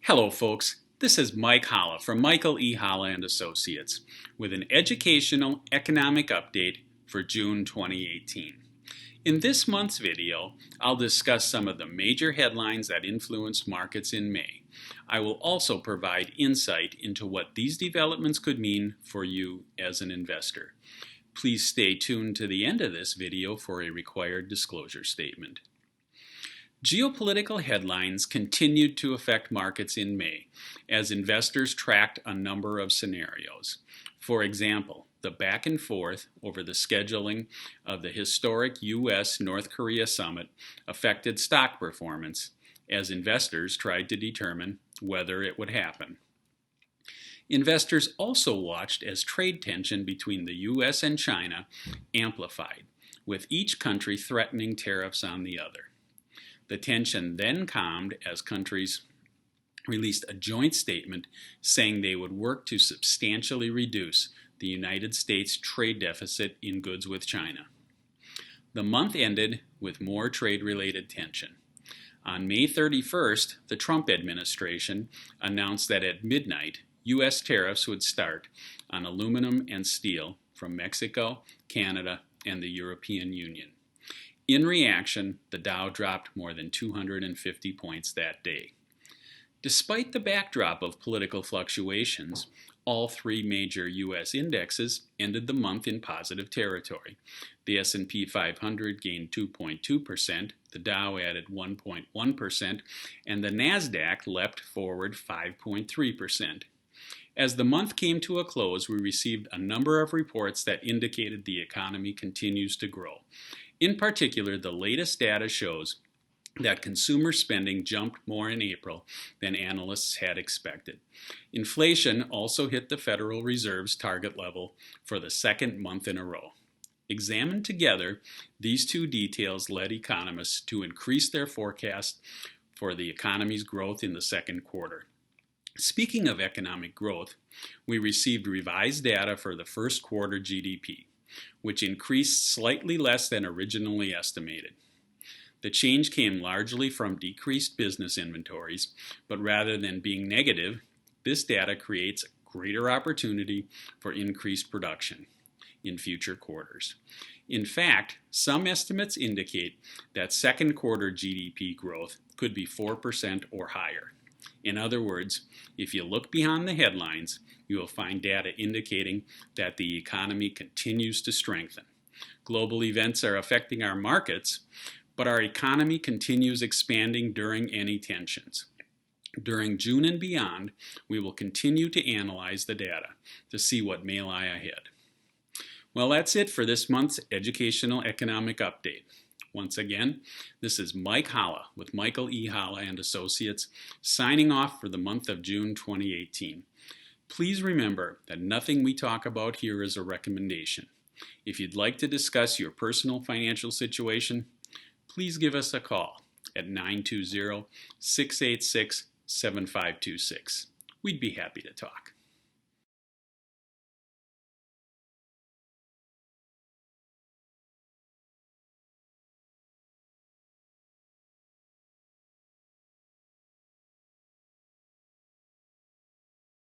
Hello folks, this is Mike Holla from Michael E. Holla and Associates with an educational economic update for June 2018. In this month's video, I'll discuss some of the major headlines that influenced markets in May. I will also provide insight into what these developments could mean for you as an investor. Please stay tuned to the end of this video for a required disclosure statement. Geopolitical headlines continued to affect markets in May as investors tracked a number of scenarios. For example, the back and forth over the scheduling of the historic U.S.-North Korea summit affected stock performance as investors tried to determine whether it would happen. Investors also watched as trade tension between the U.S. and China amplified, with each country threatening tariffs on the other. The tension then calmed as countries released a joint statement saying they would work to substantially reduce the United States trade deficit in goods with China. The month ended with more trade-related tension. On May 31st, the Trump administration announced that at midnight, U.S. tariffs would start on aluminum and steel from Mexico, Canada, and the European Union. In reaction, the Dow dropped more than 250 points that day. Despite the backdrop of political fluctuations, all three major U.S. indexes ended the month in positive territory. The S&P 500 gained 2.2%, the Dow added 1.1%, and the NASDAQ leapt forward 5.3%. As the month came to a close, we received a number of reports that indicated the economy continues to grow. In particular, the latest data shows that consumer spending jumped more in April than analysts had expected. Inflation also hit the Federal Reserve's target level for the second month in a row. Examined together, these two details led economists to increase their forecast for the economy's growth in the second quarter. Speaking of economic growth, we received revised data for the first quarter GDP, which increased slightly less than originally estimated. The change came largely from decreased business inventories, but rather than being negative, this data creates greater opportunity for increased production in future quarters. In fact, some estimates indicate that second quarter GDP growth could be 4% or higher. In other words, if you look beyond the headlines, you will find data indicating that the economy continues to strengthen. Global events are affecting our markets, but our economy continues expanding during any tensions. During June and beyond, we will continue to analyze the data to see what may lie ahead. Well, that's it for this month's Educational Economic Update. Once again, this is Mike Holla with Michael E. Holla and Associates, signing off for the month of June 2018. Please remember that nothing we talk about here is a recommendation. If you'd like to discuss your personal financial situation, please give us a call at 920-686-7526. We'd be happy to talk.